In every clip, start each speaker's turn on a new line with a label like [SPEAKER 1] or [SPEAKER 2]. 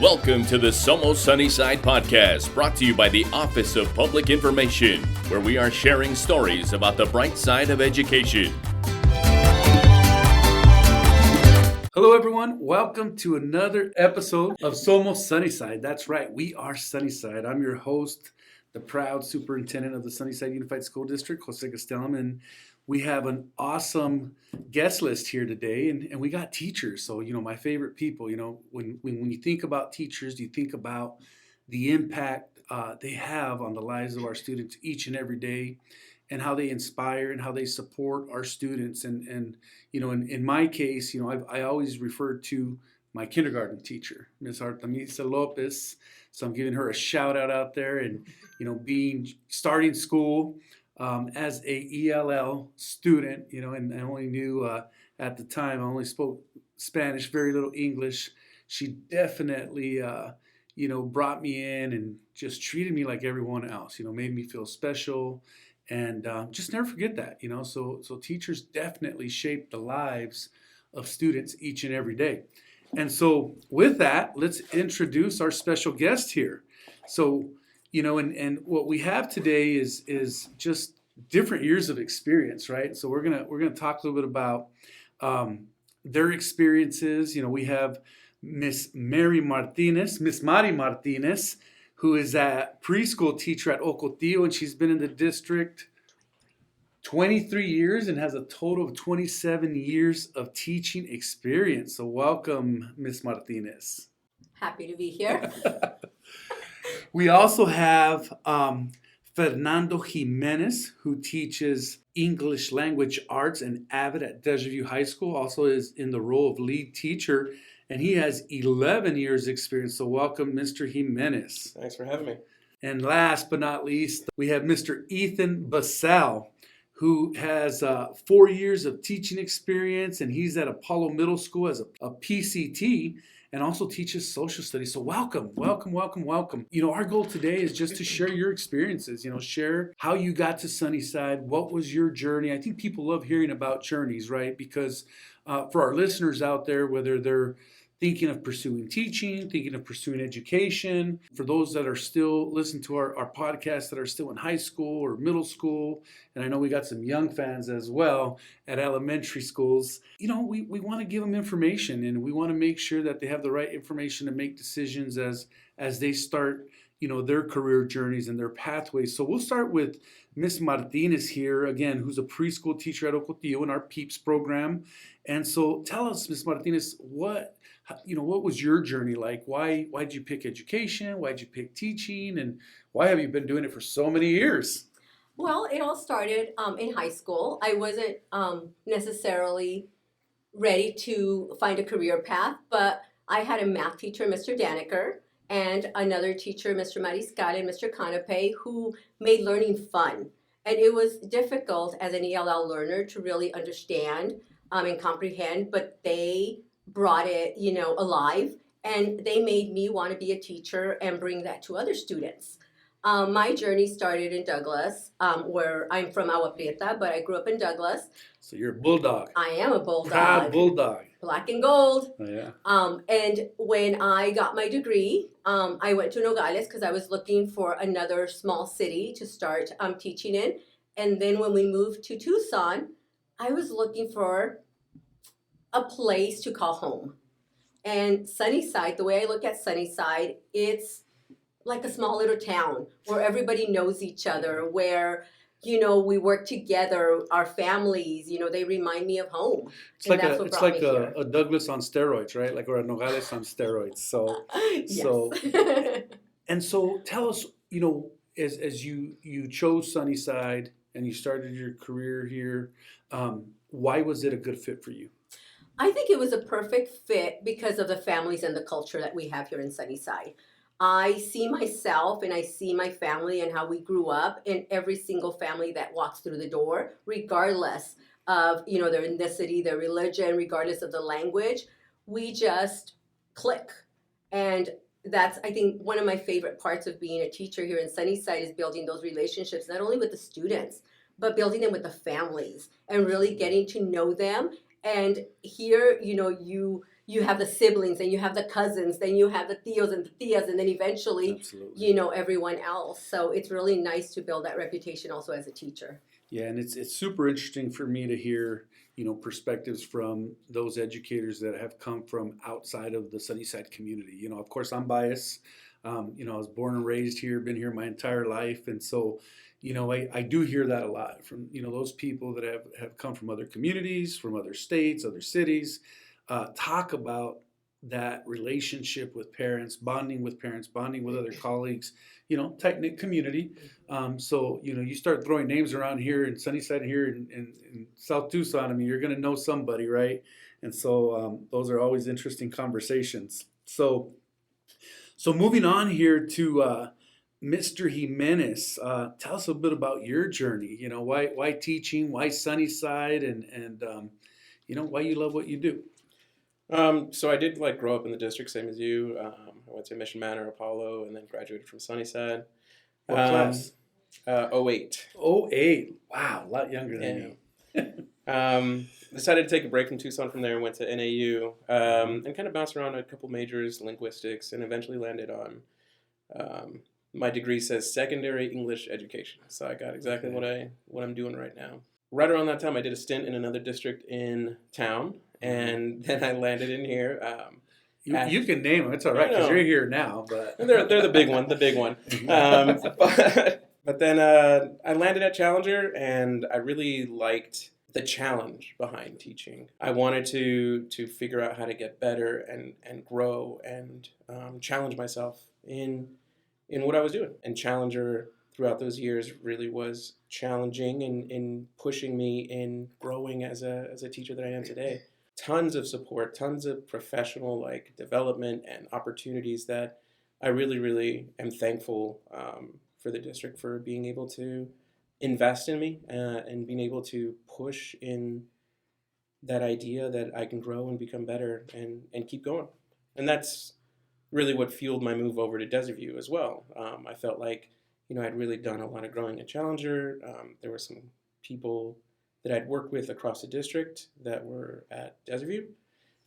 [SPEAKER 1] Welcome to the Somos Sunnyside podcast, brought to you by the Office of Public Information, where we are sharing stories about the bright side of education.
[SPEAKER 2] Hello, everyone. Welcome to another episode of Somos Sunnyside. That's right. We are Sunnyside. I'm your host, the proud superintendent of the Sunnyside Unified School District, Jose Gastelum, and we have an awesome guest list here today, and we got teachers. So, my favorite people, when you think about teachers, you think about the impact they have on the lives of our students each and every day, and how they inspire and how they support our students. And in my case, I always refer to my kindergarten teacher, Miss Artemisa Lopez. So I'm giving her a shout out there, and starting school as a ELL student, and I only knew at the time, I only spoke Spanish, very little English. She definitely brought me in and just treated me like everyone else, made me feel special. And just never forget that, so teachers definitely shape the lives of students each and every day. And so with that, let's introduce our special guest here. So, and what we have today is just different years of experience, right? So we're gonna talk a little bit about their experiences. We have Miss Mari Martinez, who is a preschool teacher at Ocotillo, and she's been in the district 23 years and has a total of 27 years of teaching experience. So welcome, Miss Martinez.
[SPEAKER 3] Happy to be here.
[SPEAKER 2] We also have Fernando Jimenez, who teaches English Language Arts and AVID at Desert View High School, also is in the role of lead teacher, and he has 11 years experience. So welcome, Mr. Jimenez.
[SPEAKER 4] Thanks for having me.
[SPEAKER 2] And last but not least, we have Mr. Ethan Bussell, who has 4 years of teaching experience, and he's at Apollo Middle School as a PCT, and also teaches social studies. So welcome. Our goal today is just to share your experiences, share how you got to Sunnyside, what was your journey. I think people love hearing about journeys, right? Because for our listeners out there, whether they're thinking of pursuing teaching, thinking of pursuing education, for those that are still listening to our podcast that are still in high school or middle school, and I know we got some young fans as well at elementary schools, we want to give them information, and we want to make sure that they have the right information to make decisions as they start, their career journeys and their pathways. So we'll start with Miss Martinez here, again, who's a preschool teacher at Ocotillo in our PEEPS program. And so tell us, Miss Martinez, what was your journey like? Why did you pick education? Why did you pick teaching? And why have you been doing it for so many years?
[SPEAKER 3] Well, it all started in high school. I wasn't necessarily ready to find a career path, but I had a math teacher, Mr. Daniker, and another teacher, Mr. Mariscal and Mr. Canape, who made learning fun. And it was difficult as an ELL learner to really understand and comprehend, but they brought it, alive, and they made me want to be a teacher and bring that to other students. My journey started in Douglas, where I'm from Agua Prieta, but I grew up in Douglas.
[SPEAKER 2] So you're a bulldog.
[SPEAKER 3] I am a bulldog.
[SPEAKER 2] Proud bulldog.
[SPEAKER 3] Black and gold.
[SPEAKER 2] Oh, yeah.
[SPEAKER 3] And when I got my degree, I went to Nogales because I was looking for another small city to start teaching in. And then when we moved to Tucson, I was looking for a place to call home. And Sunnyside, the way I look at Sunnyside, it's like a small little town where everybody knows each other, where, we work together, our families, they remind me of home.
[SPEAKER 2] It's like a Douglas on steroids, right? Or a Nogales on steroids. So,
[SPEAKER 3] yes.
[SPEAKER 2] And so tell us, as you chose Sunnyside and you started your career here, why was it a good fit for you?
[SPEAKER 3] I think it was a perfect fit because of the families and the culture that we have here in Sunnyside. I see myself and I see my family and how we grew up in every single family that walks through the door, regardless of, their ethnicity, their religion, regardless of the language. We just click. And that's, I think, one of my favorite parts of being a teacher here in Sunnyside is building those relationships, not only with the students, but building them with the families and really getting to know them. And here, you you have the siblings, and you have the cousins, then you have the tios and the tias, and then eventually,
[SPEAKER 2] Absolutely.
[SPEAKER 3] you know, everyone else. So it's really nice to build that reputation also as a teacher.
[SPEAKER 2] Yeah, and it's super interesting for me to hear, perspectives from those educators that have come from outside of the Sunnyside community. Of course, I'm biased. I was born and raised here, been here my entire life, and so, I do hear that a lot from, those people that have come from other communities, from other states, other cities, talk about that relationship with parents, bonding with other colleagues, tight-knit community. So, you start throwing names around here in Sunnyside, here in South Tucson, I mean, you're going to know somebody, right? And so those are always interesting conversations. So moving on here to Mr. Jimenez, tell us a bit about your journey. Why teaching, why Sunnyside, and why you love what you do.
[SPEAKER 4] So I did grow up in the district, same as you. I went to Mission Manor, Apollo, and then graduated from Sunnyside.
[SPEAKER 2] What class?
[SPEAKER 4] 08.
[SPEAKER 2] 08. Wow, a lot younger than me.
[SPEAKER 4] Decided to take a break from Tucson from there, went to NAU, and kind of bounced around a couple majors, linguistics, and eventually landed on my degree says secondary English education. So I got exactly what I'm doing right now. Right around that time, I did a stint in another district in town, and then I landed in here.
[SPEAKER 2] You can name them. It's all right because you're here now. But
[SPEAKER 4] they're the big one, But then I landed at Challenger, and I really liked the challenge behind teaching. I wanted to figure out how to get better and grow and challenge myself in what I was doing. And Challenger throughout those years really was challenging and in pushing me in growing as a teacher that I am today. Tons of support, tons of professional development and opportunities that I really, really am thankful for the district for being able to invest in me and being able to push in that idea that I can grow and become better and keep going. And that's really what fueled my move over to Desert View as well. I felt like, I'd really done a lot of growing at Challenger. There were some people that I'd worked with across the district that were at Desert View,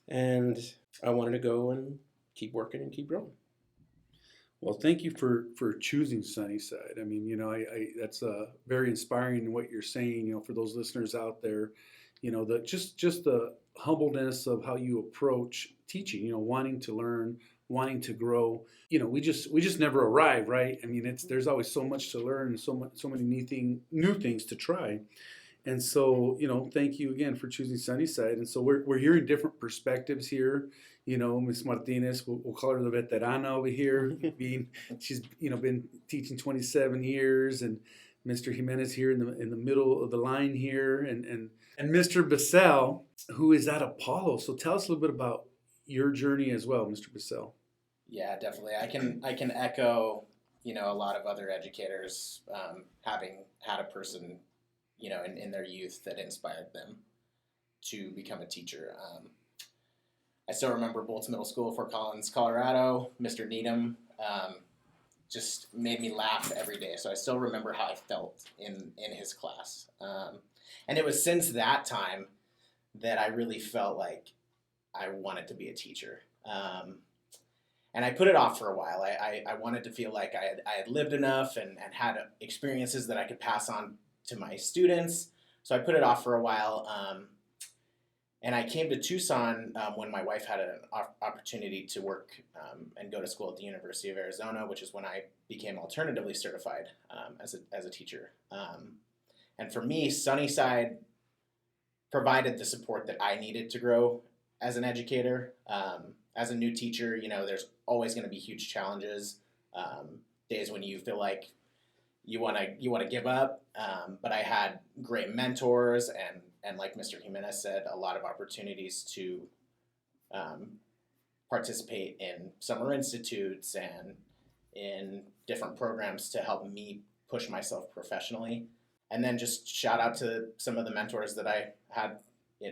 [SPEAKER 4] and I wanted to go and keep working and keep growing.
[SPEAKER 2] Well, thank you for choosing Sunnyside. I mean, I that's very inspiring in what you're saying. For those listeners out there, just the humbleness of how you approach teaching. Wanting to learn, wanting to grow. We just never arrive, right? I mean, there's always so much to learn and so many new things to try. And so, thank you again for choosing Sunnyside. And so we're hearing different perspectives here. Ms. Martinez, we'll call her the veterana over here. She's been teaching 27 years, and Mr. Jimenez here in the middle of the line here, and Mr. Bussell, who is at Apollo. So tell us a little bit about your journey as well, Mr. Bussell.
[SPEAKER 5] Yeah, definitely. I can echo, a lot of other educators having had a person, in their youth that inspired them to become a teacher. I still remember Bolts Middle School, Fort Collins, Colorado. Mr. Needham just made me laugh every day. So I still remember how I felt in his class. And it was since that time that I really felt like I wanted to be a teacher. And I put it off for a while. I wanted to feel like I had lived enough and had experiences that I could pass on to my students. So I put it off for a while. And I came to Tucson when my wife had an opportunity to work and go to school at the University of Arizona, which is when I became alternatively certified as a teacher. And for me, Sunnyside provided the support that I needed to grow as an educator. As a new teacher, there's always going to be huge challenges, days when you feel like you want to give up. But I had great mentors and like Mr. Jimenez said, a lot of opportunities to participate in summer institutes and in different programs to help me push myself professionally. And then just shout out to some of the mentors that I had,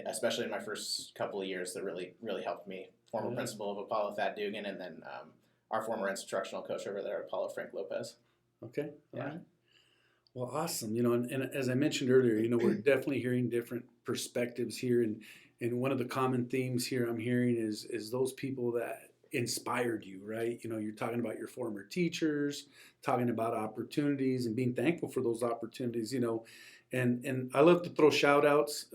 [SPEAKER 5] especially in my first couple of years, that really, really helped me. Former principal of Apollo, Thad Dugan, and then our former instructional coach over there, Apollo, Frank Lopez.
[SPEAKER 2] Okay. All right. Well, awesome. And as I mentioned earlier, we're definitely hearing different perspectives here, and and one of the common themes here I'm hearing is those people that inspired you, right? You're talking about your former teachers, talking about opportunities and being thankful for those opportunities, and I love to throw shout outs,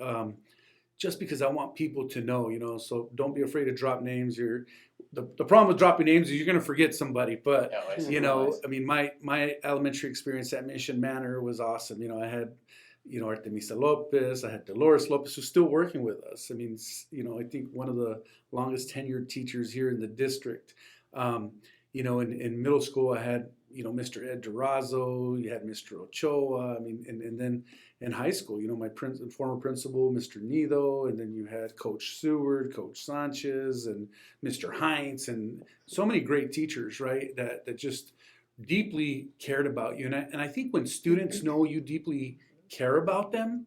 [SPEAKER 2] just because I want people to know, so don't be afraid to drop names. The problem with dropping names is you're going to forget somebody, but I mean, my elementary experience at Mission Manor was awesome. I had, Artemisa Lopez, I had Dolores Lopez, who's still working with us. I mean, I think one of the longest tenured teachers here in the district. In middle school, I had, Mr. Ed Durazo, you had Mr. Ochoa, I mean, and then in high school, my former principal, Mr. Nido, and then you had Coach Seward, Coach Sanchez, and Mr. Heinz, and so many great teachers, right, that just deeply cared about you. And I think when students know you deeply care about them,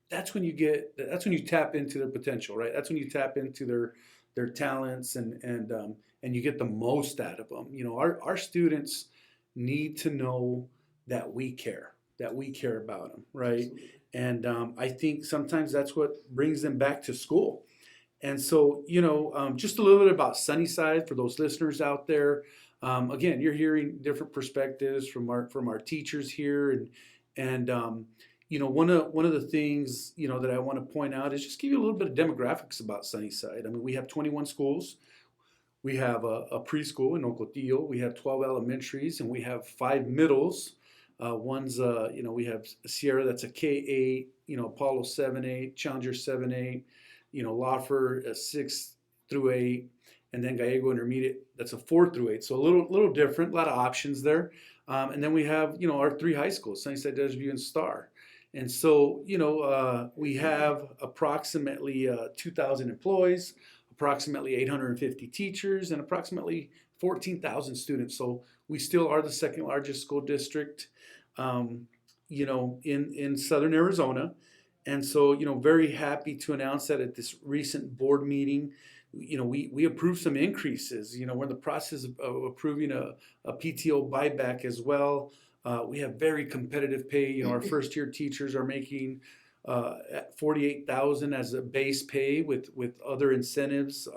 [SPEAKER 2] that's when you tap into their potential, right? That's when you tap into their talents and you get the most out of them. Our students need to know that we care about them, right? Absolutely. And I think sometimes that's what brings them back to school. And so, just a little bit about Sunnyside for those listeners out there. Again, you're hearing different perspectives from our teachers here, and one of the things that I want to point out is just give you a little bit of demographics about Sunnyside. I mean, we have 21 schools. We have a preschool in Ocotillo. We have 12 elementaries, and we have 5 middles. One's, we have Sierra, that's a K-8, Apollo 7-8, Challenger 7-8, Lawfer 6 through 8, and then Gallego Intermediate, that's a 4 through 8. So a little different, a lot of options there. And then we have, our 3 high schools, Sunnyside, Desert and Star. And so, we have approximately 2,000 employees, approximately 850 teachers, and approximately 14,000 students. So we still are the second largest school district, in Southern Arizona. And so, very happy to announce that at this recent board meeting, we approved some increases. We're in the process of approving a PTO buyback as well. We have very competitive pay. Our first year teachers are making $48,000 as a base pay with other incentives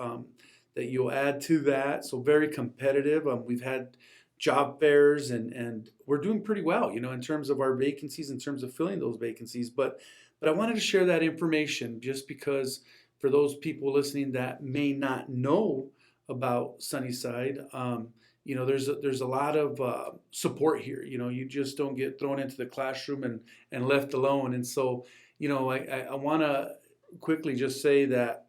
[SPEAKER 2] that you'll add to that. So very competitive. We've had job fairs and we're doing pretty well, in terms of our vacancies, in terms of filling those vacancies. But I wanted to share that information just because for those people listening that may not know about Sunnyside, there's a lot of support here. You just don't get thrown into the classroom and left alone. And so, I want to quickly just say that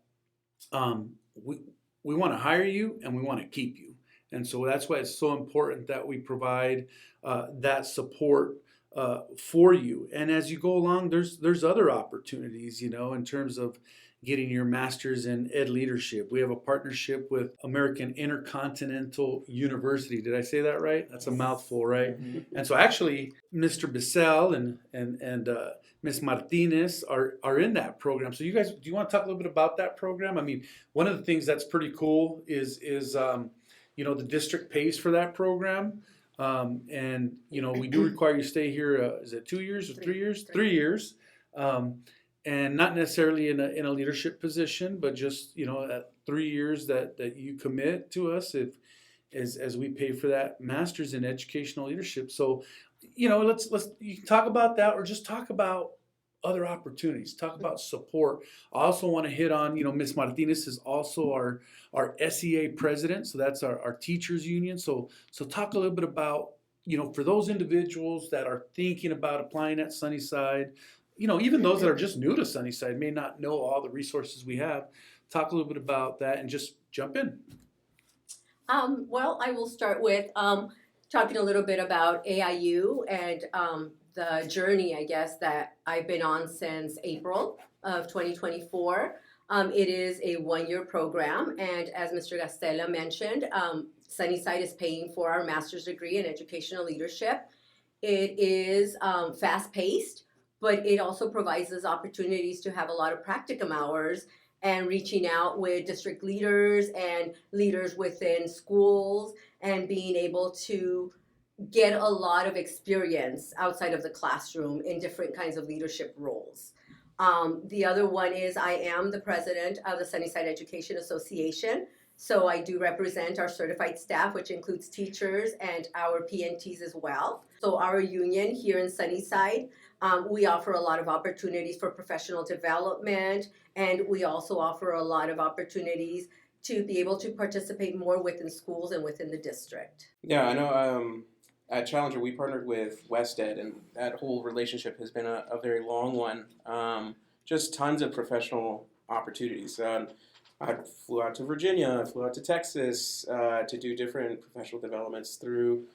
[SPEAKER 2] we want to hire you and we want to keep you. And so that's why it's so important that we provide that support for you. And as you go along, there's other opportunities, in terms of getting your master's in ed leadership. We have a partnership with American Intercontinental University. Did I say that right? That's a mouthful, right? Mm-hmm. And so actually, Mr. Bussell and Ms. Martinez are in that program. So you guys, do you want to talk a little bit about that program? I mean, one of the things that's pretty cool is the district pays for that program. And we do require you to stay here, is it 2 years or 3 years? 3 years. And not necessarily in a leadership position, but just, at 3 years that you commit to us as we pay for that master's in educational leadership. So, let's you can talk about that or just talk about other opportunities, talk about support. I also want to hit on, Ms. Martinez is also our SEA president. So that's our teachers union. So talk a little bit about, for those individuals that are thinking about applying at Sunnyside, even those that are just new to Sunnyside may not know all the resources we have. Talk a little bit about that and just jump in.
[SPEAKER 3] Well, I will start with talking a little bit about AIU and the journey, I guess, that I've been on since April of 2024. It is a 1-year program, and as Mr. Gastelum mentioned, Sunnyside is paying for our master's degree in educational leadership. It is fast-paced, but it also provides us opportunities to have a lot of practicum hours and reaching out with district leaders and leaders within schools and being able to get a lot of experience outside of the classroom in different kinds of leadership roles. The other one is I am the president of the Sunnyside Education Association. So I do represent our certified staff, which includes teachers and our PNTs as well. So our union here in Sunnyside, we offer a lot of opportunities for professional development, and we also offer a lot of opportunities to be able to participate more within schools and within the district.
[SPEAKER 4] Yeah, I know at Challenger we partnered with WestEd, and that whole relationship has been a very long one. Just tons of professional opportunities. I flew out to Virginia, I flew out to Texas to do different professional developments through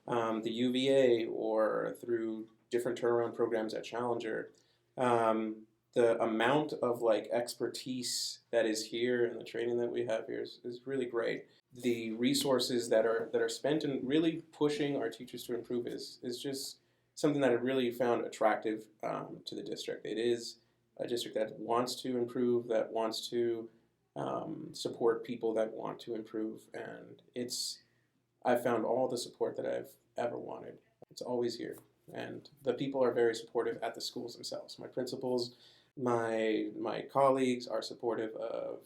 [SPEAKER 4] the UVA or through different turnaround programs at Challenger. The amount of expertise that is here and the training that we have here is really great. The resources that are spent in really pushing our teachers to improve is just something that I really found attractive to the district. It is a district that wants to improve, that wants to support people that want to improve, and I've found all the support that I've ever wanted. It's always here, and the people are very supportive at the schools themselves. My principals, my colleagues are supportive of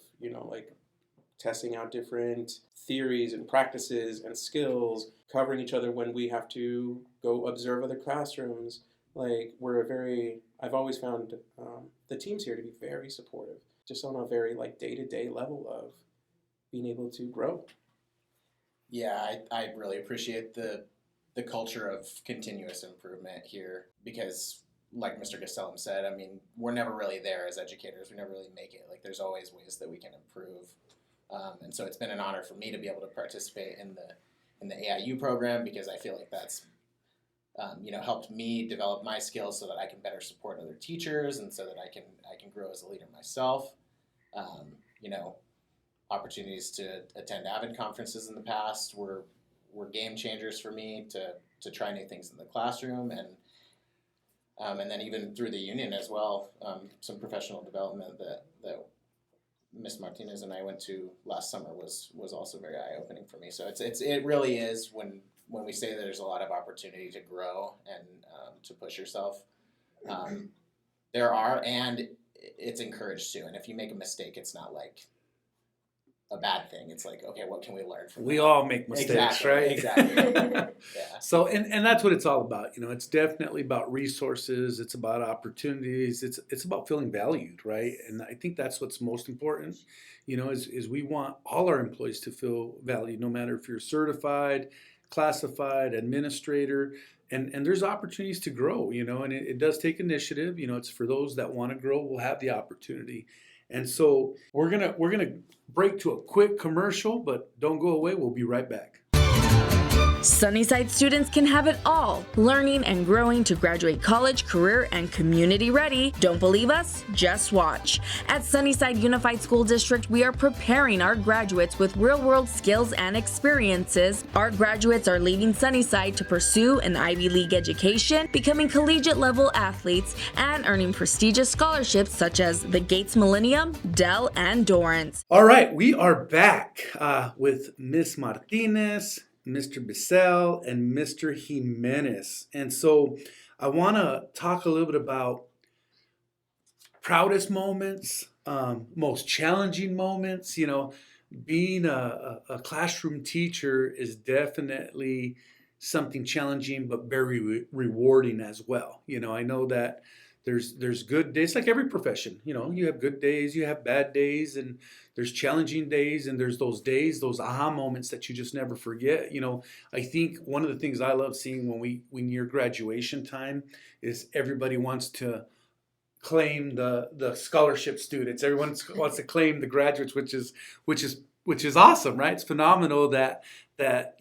[SPEAKER 4] testing out different theories and practices and skills, covering each other when we have to go observe other classrooms. I've always found the teams here to be very supportive, just on a very day-to-day level of being able to grow.
[SPEAKER 5] Yeah, I really appreciate the culture of continuous improvement here because, like Mr. Gastelum said, I mean, we're never really there as educators. We never really make it. There's always ways that we can improve. And so it's been an honor for me to be able to participate in the AIU program because I feel like that's helped me develop my skills so that I can better support other teachers and so that I can grow as a leader myself. Opportunities to attend AVID conferences in the past were game changers for me to try new things in the classroom and then even through the union as well, some professional development that Miss Martinez and I went to last summer was also very eye-opening for me. So it really is when we say that there's a lot of opportunity to grow and to push yourself. There are, and it's encouraged too. And if you make a mistake, it's not a bad thing. It's okay, what can we learn from
[SPEAKER 2] We
[SPEAKER 5] that?
[SPEAKER 2] all make mistakes, right?
[SPEAKER 5] Exactly. Yeah.
[SPEAKER 2] So, and that's what it's all about. It's definitely about resources. It's about opportunities. It's about feeling valued, right? And I think that's what's most important. Is we want all our employees to feel valued, no matter if you're certified, classified, administrator, and there's opportunities to grow. And it does take initiative. It's for those that want to grow will have the opportunity. And so we're gonna break to a quick commercial, but don't go away. We'll be right back.
[SPEAKER 6] Sunnyside students can have it all, learning and growing to graduate college, career, and community ready. Don't believe us? Just watch. At Sunnyside Unified School District, we are preparing our graduates with real-world skills and experiences. Our graduates are leaving Sunnyside to pursue an Ivy League education, becoming collegiate-level athletes, and earning prestigious scholarships such as the Gates Millennium, Dell, and Dorrance.
[SPEAKER 2] All right, we are back with Miss Martinez, Mr. Bussell, and Mr. Jimenez. And so I want to talk a little bit about proudest moments, most challenging moments. Being a classroom teacher is definitely something challenging, but very rewarding as well. I know that there's good days, like every profession. You have good days, you have bad days, and there's challenging days, and there's those days, those aha moments that you just never forget. I think one of the things I love seeing when near graduation time is everybody wants to claim the scholarship students. Everyone wants to claim the graduates, which is awesome, right? It's phenomenal that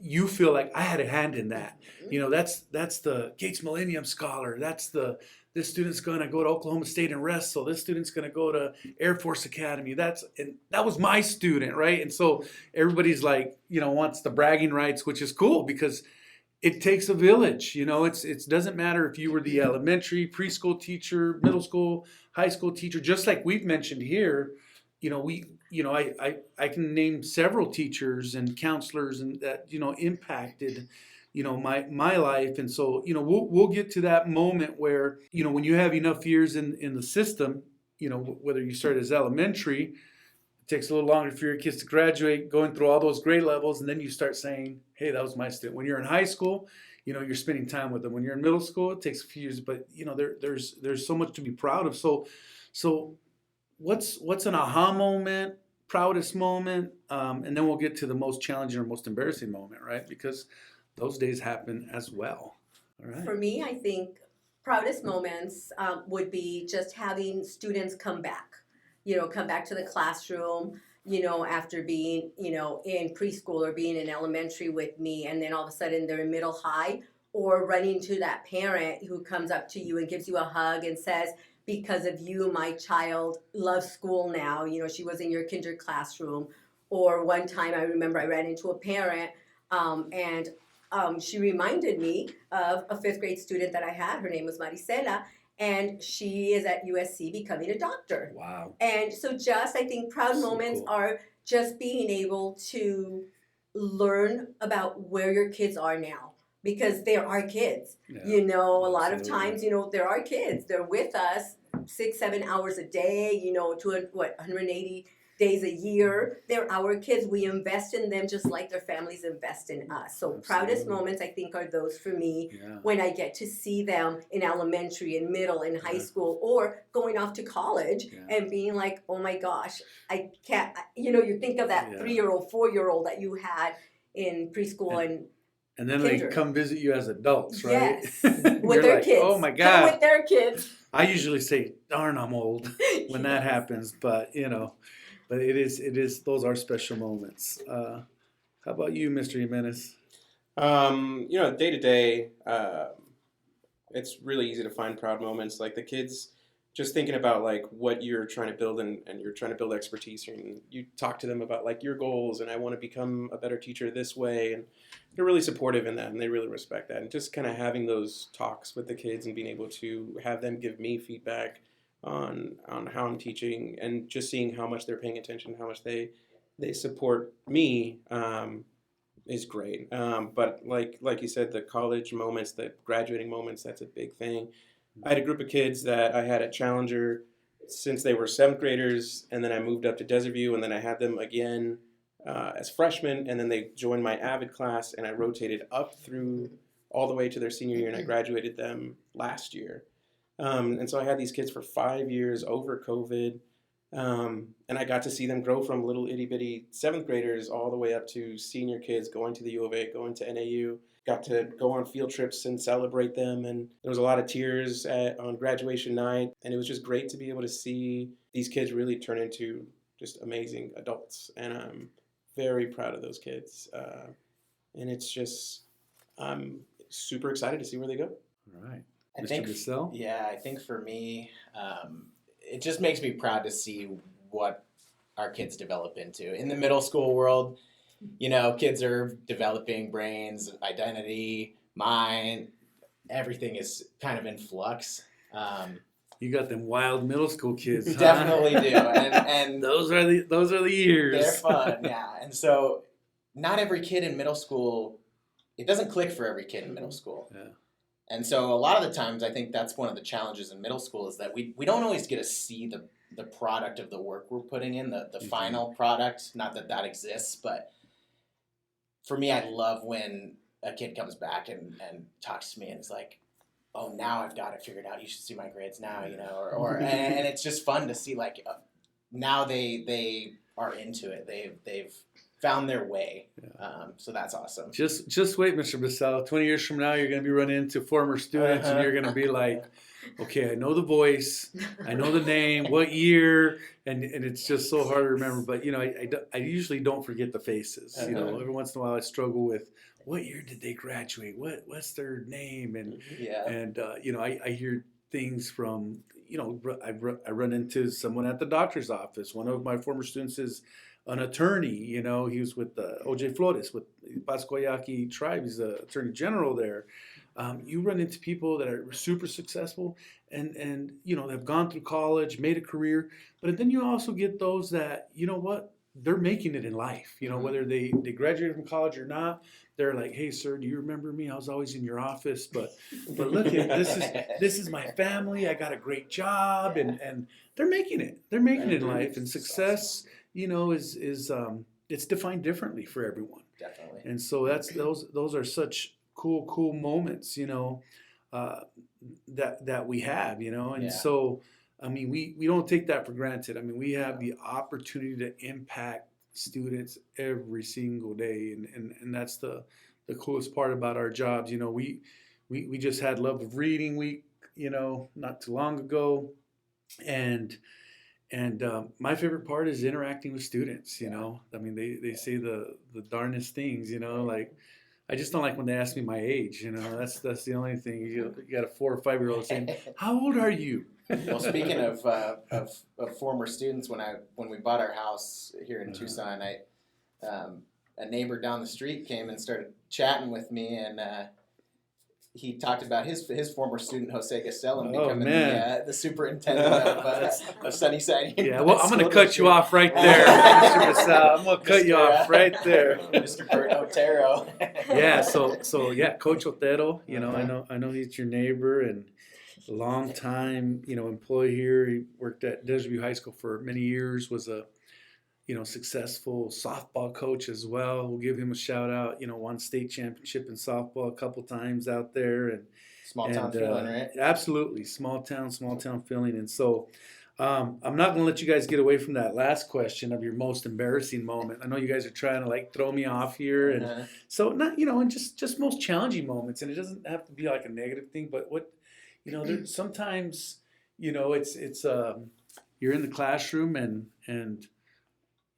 [SPEAKER 2] you feel like I had a hand in that. That's the Gates Millennium Scholar. This student's going to go to Oklahoma State and wrestle. This student's going to go to Air Force Academy. That was my student, right? And so everybody's wants the bragging rights, which is cool because it takes a village. It doesn't matter if you were the elementary, preschool teacher, middle school, high school teacher. Just like we've mentioned here, I can name several teachers and counselors and that impacted my life. And so, we'll get to that moment where, when you have enough years in the system, whether you start as elementary, it takes a little longer for your kids to graduate, going through all those grade levels, and then you start saying, hey, that was my student. When you're in high school, you're spending time with them. When you're in middle school, it takes a few years, but there's so much to be proud of. So what's an aha moment, proudest moment, and then we'll get to the most challenging or most embarrassing moment, right? Because those days happen as well. All right.
[SPEAKER 3] For me, I think proudest moments would be just having students come back to the classroom, after being, in preschool or being in elementary with me, and then all of a sudden they're in middle high, or running to that parent who comes up to you and gives you a hug and says, because of you, my child loves school now. She was in your kinder classroom. Or one time I remember I ran into a parent and she reminded me of a 5th grade student that I had. Her name was Maricela, and she is at USC becoming a doctor.
[SPEAKER 2] Wow.
[SPEAKER 3] And so I think proud
[SPEAKER 2] So
[SPEAKER 3] moments
[SPEAKER 2] cool.
[SPEAKER 3] are just being able to learn about where your kids are now. Because they're our kids.
[SPEAKER 2] Yeah,
[SPEAKER 3] A lot of
[SPEAKER 2] absolutely.
[SPEAKER 3] times, they're our kids. They're with us 6-7 hours a day, 180 days a year. They're our kids. We invest in them just like their families invest in us. So proudest
[SPEAKER 2] Absolutely.
[SPEAKER 3] moments, I think, are those for me
[SPEAKER 2] Yeah.
[SPEAKER 3] when I get to see them in elementary and middle and high
[SPEAKER 2] Yeah.
[SPEAKER 3] school, or going off to college
[SPEAKER 2] Yeah.
[SPEAKER 3] and being like, oh my gosh, I can't, you think of that
[SPEAKER 2] Yeah.
[SPEAKER 3] 3-year-old, 4-year-old that you had in preschool
[SPEAKER 2] And then they
[SPEAKER 3] Kinder.
[SPEAKER 2] come visit you as adults, right?
[SPEAKER 3] Yes,
[SPEAKER 2] You're
[SPEAKER 3] with their
[SPEAKER 2] like,
[SPEAKER 3] kids.
[SPEAKER 2] oh my
[SPEAKER 3] Come
[SPEAKER 2] God.
[SPEAKER 3] with their kids.
[SPEAKER 2] I usually say, darn, I'm old when that
[SPEAKER 3] Yes.
[SPEAKER 2] happens. But, but it is, those are special moments. How about you, Mr. Jimenez?
[SPEAKER 4] Day to day, it's really easy to find proud moments. Like the kids, just thinking about like what you're trying to build and you're trying to build expertise here, and you talk to them about like your goals and I want to become a better teacher this way, and they're really supportive in that and they really respect that. And just kind of having those talks with the kids and being able to have them give me feedback on how I'm teaching, and just seeing how much they're paying attention, how much they support me, is great. But like you said, the college moments, the graduating moments, that's a big thing. I had a group of kids that I had at Challenger since they were 7th graders, and then I moved up to Desert View, and then I had them again as freshmen, and then they joined my AVID class, and I rotated up through all the way to their senior year, and I graduated them last year. And so I had these kids for 5 years over COVID, and I got to see them grow from little itty bitty 7th graders all the way up to senior kids going to the U of A, going to NAU. Got to go on field trips and celebrate them, and there was a lot of tears on graduation night, and it was just great to be able to see these kids really turn into just amazing adults, and I'm very proud of those kids, and it's just, I'm super excited to see where they go.
[SPEAKER 2] All right.
[SPEAKER 5] I
[SPEAKER 2] Mr.
[SPEAKER 5] think,
[SPEAKER 2] Bussell?
[SPEAKER 5] yeah, I think for me, it just makes me proud to see what our kids develop into. In the middle school world, kids are developing brains, identity, mind, everything is kind of in flux.
[SPEAKER 2] You got them wild middle school kids, huh?
[SPEAKER 5] Definitely do. And
[SPEAKER 2] those are the years.
[SPEAKER 5] they're fun, yeah. And so not every kid in middle school, it doesn't click for every kid in middle school.
[SPEAKER 2] Yeah.
[SPEAKER 5] And so a lot of the times I think that's one of the challenges in middle school, is that we don't always get to see the product of the work we're putting in, the final product. Not that exists, but for me, I love when a kid comes back and talks to me and is like, oh, now I've got it figured out. You should see my grades now, and it's just fun to see like now they are into it. They've found their way.
[SPEAKER 2] Yeah.
[SPEAKER 5] So that's awesome.
[SPEAKER 2] Just wait, Mr. Bussell. 20 years from now, you're going to be running into former students, and you're going to be like, okay, I know the voice, I know the name, what year, and it's just so hard to remember. But I usually don't forget the faces. Every once in a while I struggle with what year did they graduate, what's their name, and I hear things from I run into someone at the doctor's office. One of my former students is an attorney. He was with O.J. Flores with Pascoyaki tribe. He's the attorney general there. You run into people that are super successful and they've gone through college, made a career, but then you also get those that, they're making it in life, whether they graduated from college or not. They're like, hey, sir, do you remember me? I was always in your office, but look at this is my family. I got a great job, and they're making it. They're making it in life, and success, is it's defined differently for everyone.
[SPEAKER 5] Definitely.
[SPEAKER 2] And so those are such cool moments, that we have, and so. I mean, we don't take that for granted. I mean, we have the opportunity to impact students every single day, and that's the coolest part about our jobs. We just had Love of Reading Week, not too long ago, and my favorite part is interacting with students. I mean, they say the darndest things. Like, I just don't like when they ask me my age. That's the only thing. You got a 4 or 5 year old saying, "How old are you?"
[SPEAKER 5] Well, speaking of former students, when we bought our house here in Tucson, a neighbor down the street came and started chatting with me, and he talked about his former student Jose Gastelum becoming the superintendent of Sunnyside.
[SPEAKER 2] Yeah, well, I'm going to cut you off right there, Mr. Bussell. I'm going to cut you off right there,
[SPEAKER 5] Mr. Bert Otero.
[SPEAKER 2] Yeah, so Coach Otero. I know he's your neighbor and a long time employee here. He worked at Desert View High School for many years. Was a successful softball coach as well. We'll give him a shout out. Won state championship in softball a couple times out there, and
[SPEAKER 5] small town feeling, right?
[SPEAKER 2] Absolutely, small town feeling. And so, I'm not going to let you guys get away from that last question of your most embarrassing moment. I know you guys are trying to throw me off here, and so not and just most challenging moments. And it doesn't have to be like a negative thing, but what there's sometimes it's you're in the classroom and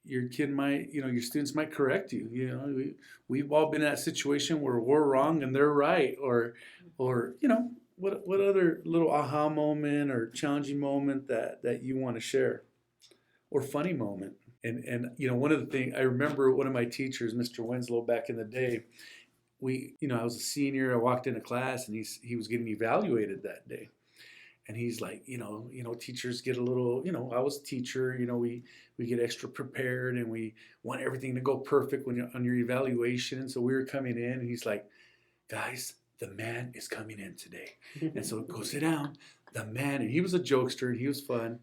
[SPEAKER 2] your kid might, your students might correct you. We've all been in that situation where we're wrong and they're right, or what other little aha moment or challenging moment that you want to share, or funny moment. And one of the things I remember, one of my teachers, Mr. Winslow, back in the day, I was a senior. I walked into class and he was getting evaluated that day. And he's like, teachers get a little, I was a teacher, we get extra prepared and we want everything to go perfect when you're on your evaluation. And so we were coming in and he's like, guys, the man is coming in today. And so go sit down. The man, and he was a jokester and he was fun.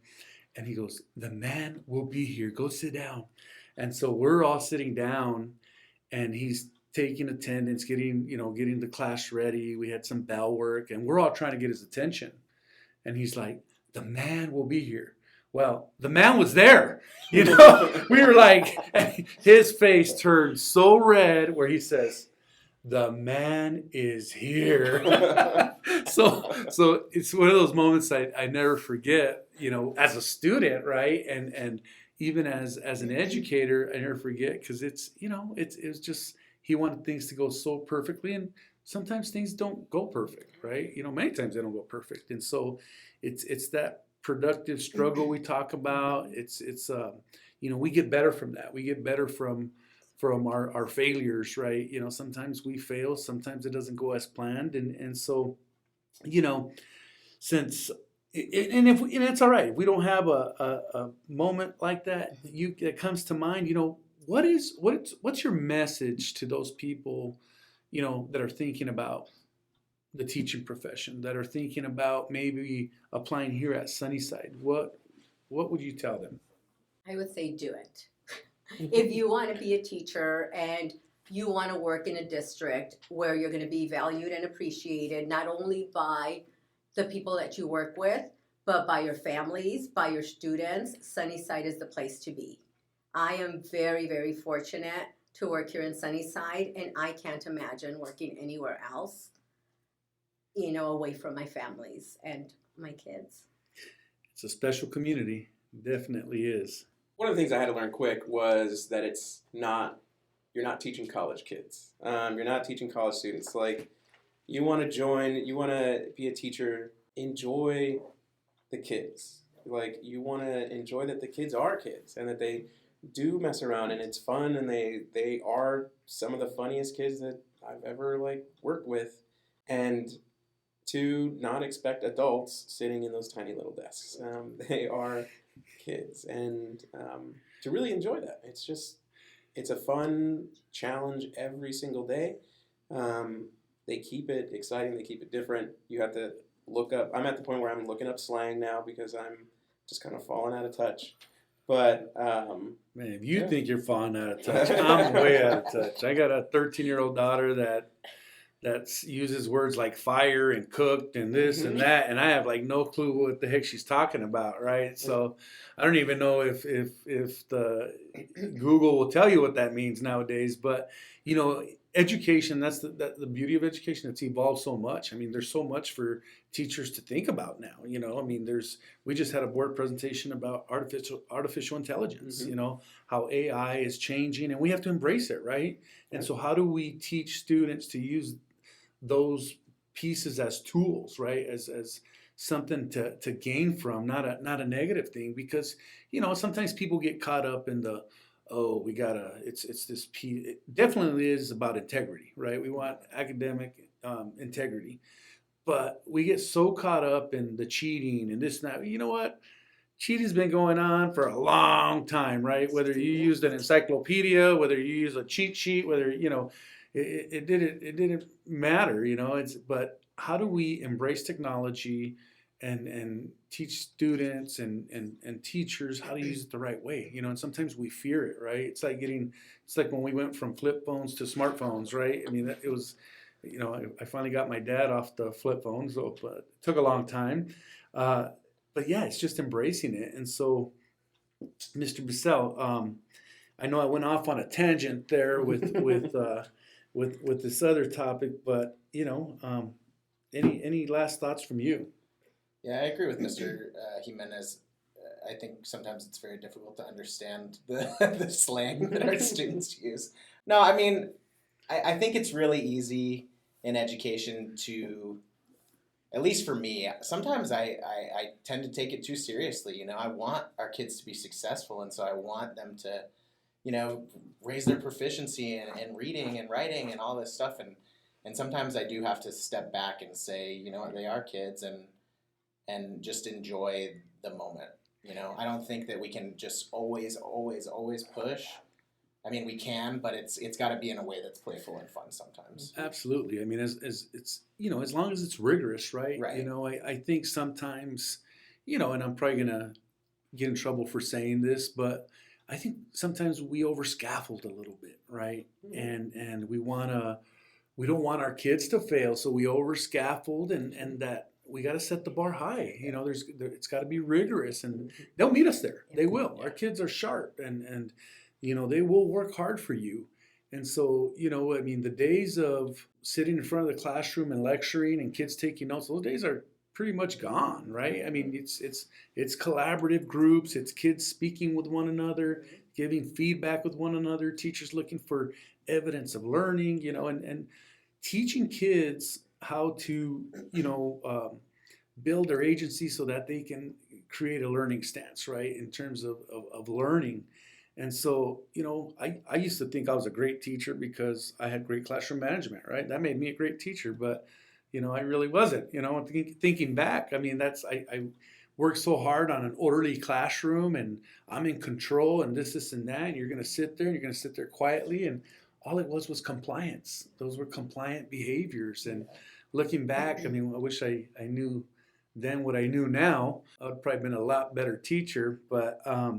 [SPEAKER 2] And he goes, the man will be here. Go sit down. And so we're all sitting down and he's taking attendance, getting the class ready. We had some bell work and we're all trying to get his attention. And he's like, the man will be here. Well, the man was there. We were like, his face turned so red where he says, the man is here. So it's one of those moments I never forget, as a student, right? And even as an educator, I never forget, because it's just, he wanted things to go so perfectly, and sometimes things don't go perfect, right? Many times they don't go perfect. And so it's that productive struggle we talk about. It's we get better from that. We get better from our failures, right? Sometimes we fail, sometimes it doesn't go as planned. And so, since, and it's all right. If we don't have a moment like that that comes to mind, what's your message to those people, that are thinking about the teaching profession, that are thinking about maybe applying here at Sunnyside? What would you tell them?
[SPEAKER 3] I would say do it. If you want to be a teacher and you want to work in a district where you're going to be valued and appreciated, not only by the people that you work with, but by your families, by your students, Sunnyside is the place to be. I am very, very fortunate to work here in Sunnyside, and I can't imagine working anywhere else, away from my families and my kids.
[SPEAKER 2] It's a special community. Definitely is.
[SPEAKER 4] One of the things I had to learn quick was that you're not teaching college kids. You're not teaching college students. Like, you want to be a teacher, enjoy the kids. Like, you want to enjoy that the kids are kids and that they do mess around and it's fun, and they are some of the funniest kids that I've ever worked with. And to not expect adults sitting in those tiny little desks. They are kids, and to really enjoy that. It's a fun challenge every single day. They keep it exciting. They keep it different. You have to look up. I'm at the point where I'm looking up slang now because I'm just kind of falling out of touch. But
[SPEAKER 2] man, if you think you're falling out of touch, I'm way out of touch. I got a 13-year-old daughter that uses words like fire and cooked and this and that, and I have like no clue what the heck she's talking about, right? So I don't even know if the Google will tell you what that means nowadays. But education, that's the beauty of education. It's evolved so much. I mean, there's so much for teachers to think about now. I mean, we just had a board presentation about artificial intelligence. How AI is changing, and we have to embrace it, right? And so how do we teach students to use those pieces as tools, right? As something to gain from, not a negative thing, because sometimes people get caught up in the it's this piece. It definitely is about integrity, right? We want academic integrity, but we get so caught up in the cheating and this and that. You know what? Cheating's been going on for a long time, right? Whether you used an encyclopedia, whether you use a cheat sheet, whether it didn't matter, but how do we embrace technology and teach students and teachers how to use it the right way, and sometimes we fear it, right? It's like when we went from flip phones to smartphones, right? I mean, it was, I finally got my dad off the flip phone, so but it took a long time. But yeah, it's just embracing it. And so, Mr. Bussell, I know I went off on a tangent there with this other topic, but any last thoughts from you?
[SPEAKER 5] Yeah, I agree with Mr. Jimenez. I think sometimes it's very difficult to understand the slang that our students use. No, I mean, I think it's really easy in education to, at least for me, sometimes I tend to take it too seriously. I want our kids to be successful, and so I want them to, raise their proficiency in reading and writing and all this stuff. And sometimes I do have to step back and say, they are kids, and just enjoy the moment. I don't think that we can just always push. I mean, we can, but it's got to be in a way that's playful and fun sometimes.
[SPEAKER 2] Absolutely. I mean, as it's as long as it's rigorous, right?
[SPEAKER 5] Right.
[SPEAKER 2] I think sometimes, and I'm probably gonna get in trouble for saying this, but I think sometimes we over scaffold a little bit, right? And we don't want our kids to fail, so we over scaffold, and that we got to set the bar high. It's got to be rigorous, and they'll meet us there. They will. Our kids are sharp, and they will work hard for you. And so, I mean, the days of sitting in front of the classroom and lecturing and kids taking notes, those days are pretty much gone, right? I mean, it's collaborative groups, it's kids speaking with one another, giving feedback with one another, teachers looking for evidence of learning, and teaching kids how to, build their agency so that they can create a learning stance, right, in terms of learning. And so, I used to think I was a great teacher because I had great classroom management, right? That made me a great teacher, but, I really wasn't, thinking back. I mean, I worked so hard on an orderly classroom, and I'm in control, and this and that, and you're going to sit there, and you're going to sit there quietly, and all it was compliance. Those were compliant behaviors. And looking back, I mean, I wish I knew then what I knew now. I would probably been a lot better teacher, but I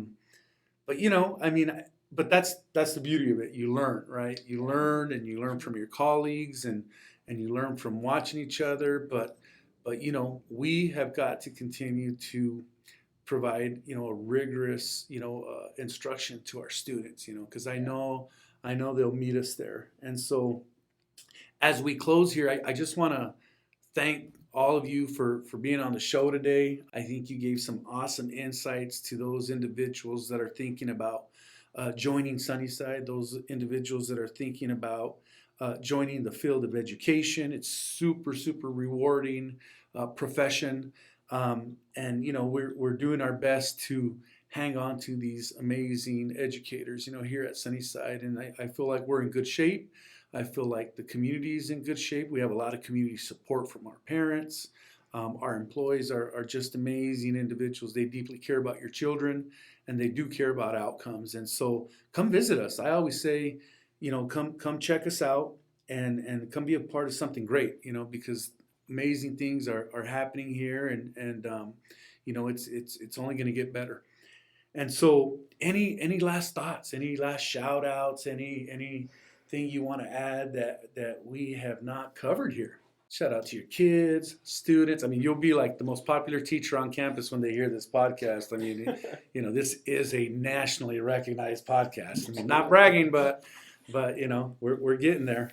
[SPEAKER 2] mean, but that's the beauty of it. You learn, right? You learn, and you learn from your colleagues, and you learn from watching each other. But we have got to continue to provide, a rigorous, instruction to our students, because I know they'll meet us there. And so as we close here, I just want to thank all of you for being on the show today. I think you gave some awesome insights to those individuals that are thinking about joining Sunnyside, those individuals that are thinking about joining the field of education. It's super, super rewarding profession. And, we're doing our best to hang on to these amazing educators, here at Sunnyside. And I feel like we're in good shape. I feel like the community is in good shape. We have a lot of community support from our parents. Our employees are just amazing individuals. They deeply care about your children, and they do care about outcomes. And so come visit us. I always say, come check us out and come be a part of something great, because amazing things are happening here, and it's only going to get better. And so any last thoughts, any last shout outs, anything you want to add that we have not covered here? Shout out to your kids, students. I mean, you'll be like the most popular teacher on campus when they hear this podcast. I mean, this is a nationally recognized podcast. I mean, not bragging, but we're getting there.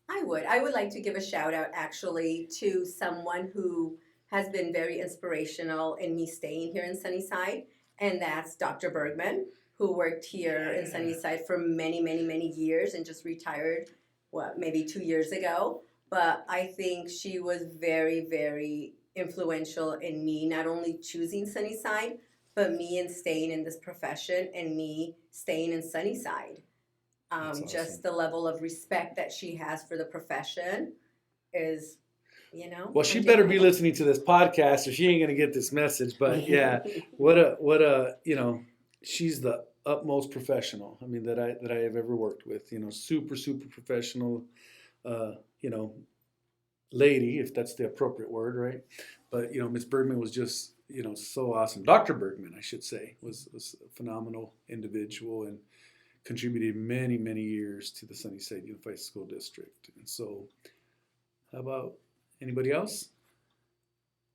[SPEAKER 3] I would like to give a shout out actually to someone who has been very inspirational in me staying here in Sunnyside, and that's Dr. Bergman, who worked here in Sunnyside for many, many, many years and just retired, maybe 2 years ago. But I think she was very, very influential in me not only choosing Sunnyside, but me in staying in this profession and me staying in Sunnyside.
[SPEAKER 2] Awesome.
[SPEAKER 3] Just the level of respect that she has for the profession is,
[SPEAKER 2] Well, she better be listening to this podcast, or she ain't gonna get this message. But yeah, what a she's the utmost professional. I mean, that I have ever worked with. Super professional. Lady, if that's the appropriate word, right? But Miss Bergman was just so awesome. Dr. Bergman, I should say, was a phenomenal individual and contributed many, many years to the Sunnyside Unified School District. And so, how about anybody else?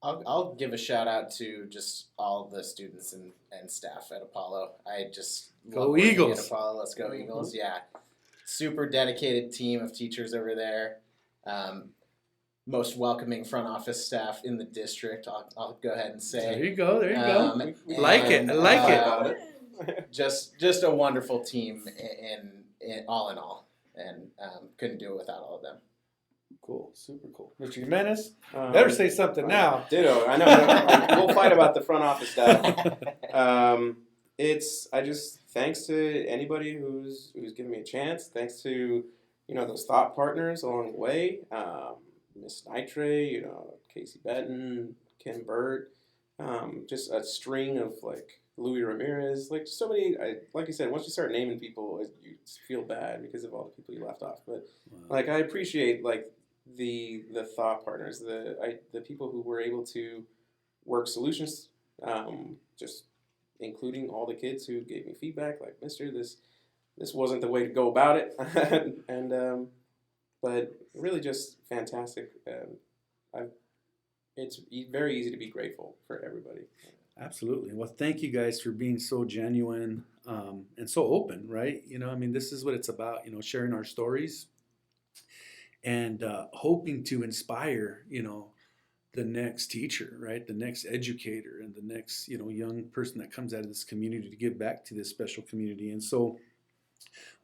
[SPEAKER 5] I'll give a shout out to just all the students and staff at Apollo. I just
[SPEAKER 2] Go
[SPEAKER 5] love working
[SPEAKER 2] Eagles.
[SPEAKER 5] at Apollo. Let's go Eagles! Yeah, super dedicated team of teachers over there. Most welcoming front office staff in the district. I'll go ahead and say.
[SPEAKER 2] There you go.
[SPEAKER 5] And,
[SPEAKER 2] Like it. I like
[SPEAKER 5] it. Just a wonderful team in all, and couldn't do it without all of them.
[SPEAKER 2] Cool. Super cool. Mr. Jimenez, better say something now.
[SPEAKER 4] Ditto. I know. We'll fight about the front office staff. Thanks to anybody who's given me a chance. Thanks to those thought partners along the way. Miss Nitre, Casey Benton, Kim Burt, just a string of Louis Ramirez, so many. Like you said, once you start naming people, you feel bad because of all the people you left off. But I appreciate the thought partners, the people who were able to work solutions, just including all the kids who gave me feedback, Mister, this wasn't the way to go about it, and but really just fantastic. It's very easy to be grateful for everybody.
[SPEAKER 2] Absolutely. Well, thank you guys for being so genuine and so open, right? This is what it's about, sharing our stories and hoping to inspire, the next teacher, right? The next educator and the next, young person that comes out of this community to give back to this special community. And so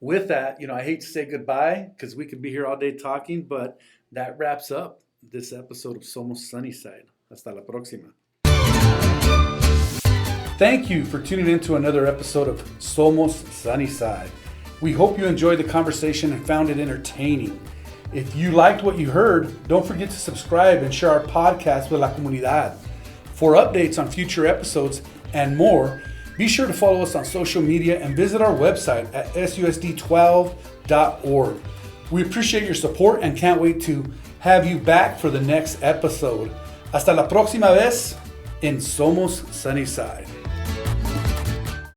[SPEAKER 2] with that, I hate to say goodbye because we could be here all day talking, but that wraps up this episode of Somos Sunnyside. Hasta la próxima. Thank you for tuning in to another episode of Somos Sunnyside. We hope you enjoyed the conversation and found it entertaining. If you liked what you heard, don't forget to subscribe and share our podcast with la comunidad. For updates on future episodes and more, be sure to follow us on social media and visit our website at susd12.org. We appreciate your support and can't wait to have you back for the next episode. Hasta la próxima vez en Somos Sunnyside.